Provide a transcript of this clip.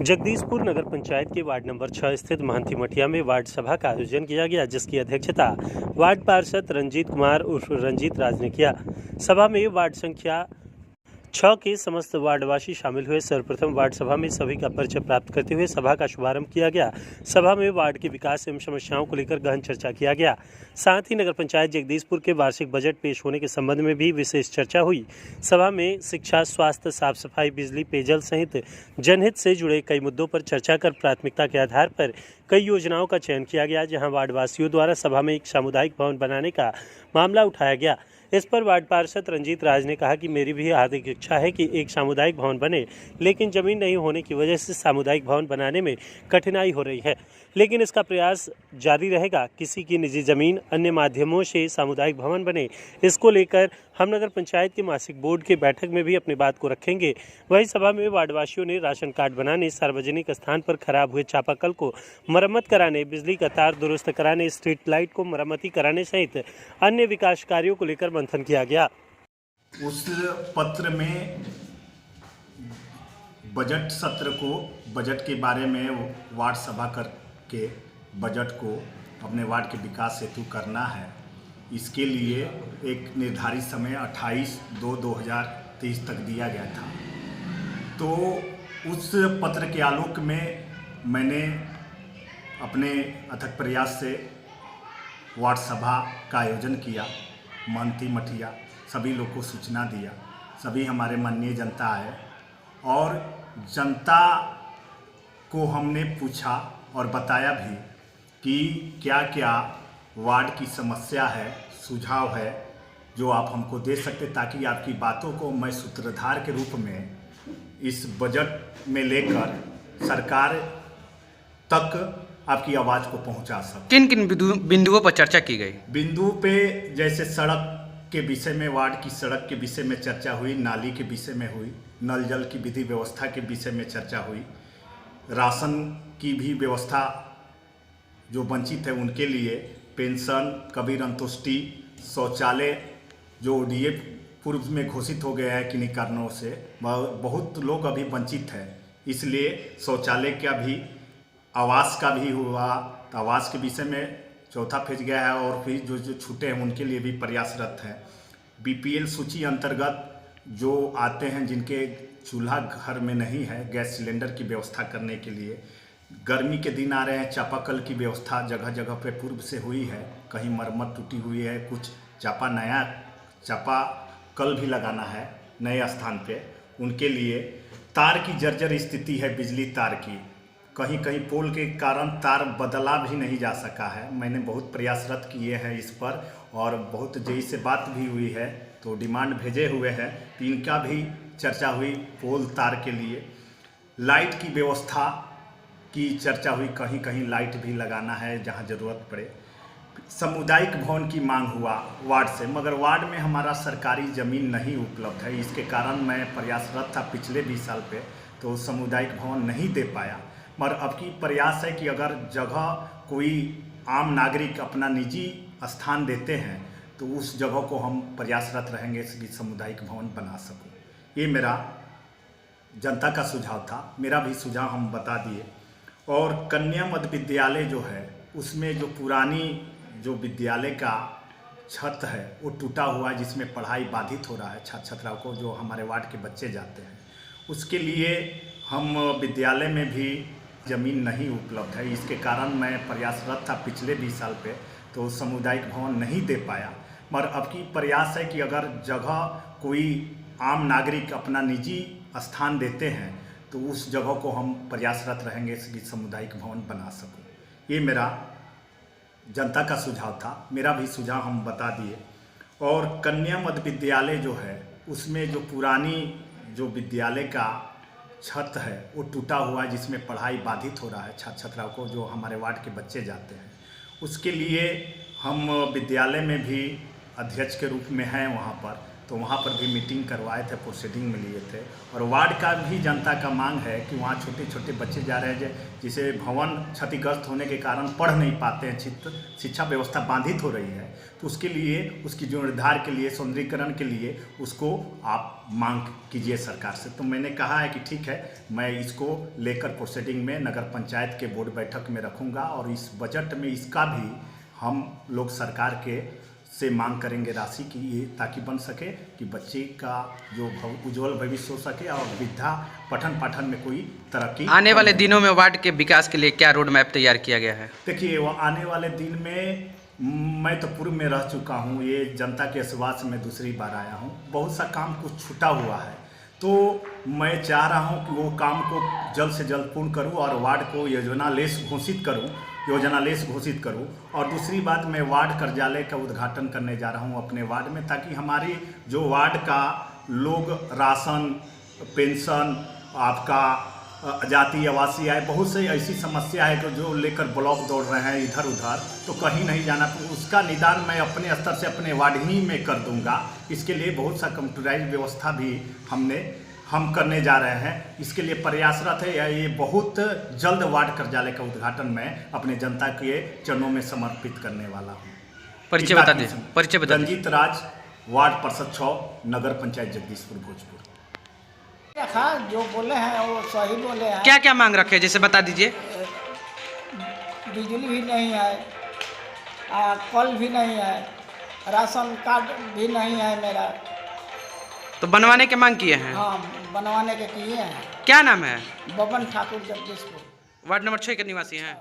जगदीशपुर नगर पंचायत के ward number 6 स्थित महंती मठिया में वार्ड सभा का आयोजन किया गया, जिसकी अध्यक्षता वार्ड पार्षद रंजीत कुमार उर्फ रंजीत राज ने किया। सभा में वार्ड संख्या 6 के समस्त वार्डवासी शामिल हुए। सर्वप्रथम वार्ड सभा में सभी का परिचय प्राप्त करते हुए सभा का शुभारंभ किया गया। सभा में वार्ड के विकास एवं समस्याओं को लेकर गहन चर्चा किया गया। साथ ही नगर पंचायत जगदीशपुर के वार्षिक बजट पेश होने के संबंध में भी विशेष चर्चा हुई। सभा में शिक्षा, स्वास्थ्य, साफ सफाई, बिजली, पेयजल सहित जनहित से जुड़े कई मुद्दों पर चर्चा कर प्राथमिकता के आधार पर कई योजनाओं का चयन किया गया, जहां वार्डवासियों द्वारा सभा में एक सामुदायिक भवन बनाने का मामला उठाया गया। इस पर वार्ड पार्षद रंजीत राज ने कहा कि मेरी भी हार्दिक इच्छा है कि एक सामुदायिक भवन बने, लेकिन जमीन नहीं होने की वजह से सामुदायिक भवन बनाने में कठिनाई हो रही है, लेकिन इसका प्रयास जारी रहेगा। किसी की निजी जमीन अन्य माध्यमों से सामुदायिक भवन बने, इसको लेकर हम नगर पंचायत के मासिक बोर्ड के बैठक में भी अपनी बात को रखेंगे। वही सभा में वार्डवासियों ने राशन कार्ड बनाने, सार्वजनिक स्थान पर खराब हुए चापाकल को मरम्मत कराने, बिजली का तार दुरुस्त कराने, स्ट्रीट लाइट को मरम्मती कराने सहित अन्य विकास कार्यों को लेकर मंथन किया गया। उस पत्र में बजट सत्र को, बजट के बारे में वार्ड सभा करके बजट को अपने वार्ड के विकास हेतु करना है। इसके लिए एक निर्धारित समय 28/2/2023 तक दिया गया था। तो उस पत्र के आलोक में मैंने अपने अथक प्रयास से वार्ड सभा का आयोजन किया। महंती मठिया सभी लोग को सूचना दिया। सभी हमारे माननीय जनता है और जनता को हमने पूछा और बताया भी कि क्या क्या वार्ड की समस्या है, सुझाव है जो आप हमको दे सकते, ताकि आपकी बातों को मैं सूत्रधार के रूप में इस बजट में लेकर सरकार तक आपकी आवाज़ को पहुंचा सकूं। किन किन बिंदुओं पर चर्चा की गई? बिंदु पे जैसे सड़क के विषय में, वार्ड की सड़क के विषय में चर्चा हुई, नाली के विषय में हुई, नल जल की विधि व्यवस्था के विषय में चर्चा हुई, राशन की भी व्यवस्था जो वंचित है उनके लिए, पेंशन, कबीर अंतोष्टि, शौचालय जो ODA पूर्व में घोषित हो गया है किन्हीं कारणों से, बहुत लोग अभी वंचित हैं, इसलिए शौचालय का भी, आवास का भी हुआ। तो आवास के विषय में चौथा फेज गया है और फिर जो छूटे हैं उनके लिए भी प्रयासरत है। BPL सूची अंतर्गत जो आते हैं जिनके चूल्हा घर में नहीं है, गैस सिलेंडर की व्यवस्था करने के लिए, गर्मी के दिन आ रहे हैं, चापाकल की व्यवस्था जगह जगह पे पूर्व से हुई है, कहीं मरम्मत टूटी हुई है, कुछ नया चापाकल भी लगाना है नए स्थान पे। उनके लिए तार की जर्जर स्थिति है, बिजली तार की, कहीं कहीं पोल के कारण तार बदला भी नहीं जा सका है। मैंने बहुत प्रयासरत किए हैं इस पर और बहुत JE से बात भी हुई है, तो डिमांड भेजे हुए हैं, तो इनका भी चर्चा हुई। पोल तार के लिए लाइट की व्यवस्था की चर्चा हुई, कहीं कहीं लाइट भी लगाना है जहां ज़रूरत पड़े। सामुदायिक भवन की मांग हुआ वार्ड से, मगर वार्ड में हमारा सरकारी ज़मीन नहीं उपलब्ध है। इसके कारण मैं प्रयासरत था पिछले 20 साल पे, तो सामुदायिक भवन नहीं दे पाया। मगर अब की प्रयास है कि अगर जगह कोई आम नागरिक अपना निजी स्थान देते हैं तो उस जगह को हम प्रयासरत रहेंगे कि सामुदायिक भवन बना सकूं। ये मेरा जनता का सुझाव था, मेरा भी सुझाव हम बता दिए। और कन्या मध्य विद्यालय जो है, उसमें जो पुरानी जो विद्यालय का छत है वो टूटा हुआ है, जिसमें पढ़ाई बाधित हो रहा है छात्र छात्राओं को, जो हमारे वार्ड के बच्चे जाते हैं। उसके लिए हम विद्यालय में भी ज़मीन नहीं उपलब्ध है। इसके कारण मैं प्रयासरत था पिछले 20 साल पे, तो सामुदायिक भवन नहीं दे पाया। मगर अब की प्रयास है कि अगर जगह कोई आम नागरिक अपना निजी स्थान देते हैं तो उस जगह को हम प्रयासरत रहेंगे कि सामुदायिक भवन बना सकूं। ये मेरा जनता का सुझाव था, मेरा भी सुझाव हम बता दिए। और कन्या मध्य विद्यालय जो है, उसमें जो पुरानी जो विद्यालय का छत है वो टूटा हुआ है, जिसमें पढ़ाई बाधित हो रहा है छात्र छात्राओं को, जो हमारे वार्ड के बच्चे जाते हैं। उसके लिए हम विद्यालय में भी अध्यक्ष के रूप में हैं वहाँ पर, तो वहाँ पर भी मीटिंग करवाए थे, प्रोसीडिंग में लिए थे। और वार्ड का भी जनता का मांग है कि वहाँ छोटे छोटे बच्चे जा रहे हैं जिसे भवन क्षतिग्रस्त होने के कारण पढ़ नहीं पाते हैं, शिक्षा व्यवस्था बाधित हो रही है, तो उसके लिए उसकी जीर्णोद्धार के लिए, सौंदर्यीकरण के लिए उसको आप मांग कीजिए सरकार से। तो मैंने कहा है कि ठीक है, मैं इसको लेकर प्रोसीडिंग में नगर पंचायत के बोर्ड बैठक में रखूँगा और इस बजट में इसका भी हम लोग सरकार के से मांग करेंगे राशि की, ये ताकि बन सके कि बच्चे का जो उज्जवल भविष्य हो सके और विद्या पठन पाठन में कोई तरक्की। आने वाले दिनों में वार्ड के विकास के लिए क्या रोड मैप तैयार किया गया है? देखिए, वो आने वाले दिन में मैं तो पूर्व में रह चुका हूँ, ये जनता के आशीर्वाद से मैं दूसरी बार आया हूँ। बहुत सा काम कुछ छूटा हुआ है, तो मैं चाह रहा हूँ कि वो काम को जल्द से जल्द पूर्ण करूँ और वार्ड को योजनालेस घोषित करूँ। और दूसरी बात, मैं वार्ड कार्यालय का उद्घाटन करने जा रहा हूँ अपने वार्ड में, ताकि हमारी जो वार्ड का लोग राशन, पेंशन, आपका जाति आवासीय आय, बहुत सी ऐसी समस्या है जो लेकर ब्लॉक दौड़ रहे हैं इधर उधर, तो कहीं नहीं जाना, तो उसका निदान मैं अपने स्तर से अपने वार्ड ही में कर दूंगा। इसके लिए बहुत सा कंप्यूटराइज व्यवस्था भी हम करने जा रहे हैं, इसके लिए प्रयासरत है। ये बहुत जल्द वार्ड कार्यालय का उद्घाटन मैं अपने जनता के चरणों में समर्पित करने वाला हूँ। परिचय बता दीजिए। रंजीत राज, वार्ड पार्षद 6, नगर पंचायत जगदीशपुर भोजपुर। रखा जो बोले हैं वो सही बोले हैं। क्या क्या मांग रखे, जैसे बता दीजिए। बिजली भी नहीं है, कल भी नहीं है, राशन कार्ड भी नहीं है मेरा। तो बनवाने के मांग किए हैं? हाँ, बनवाने के किए हैं। क्या नाम है? बबन ठाकुर, जगदीशपुर। वार्ड नंबर 6 के निवासी हैं।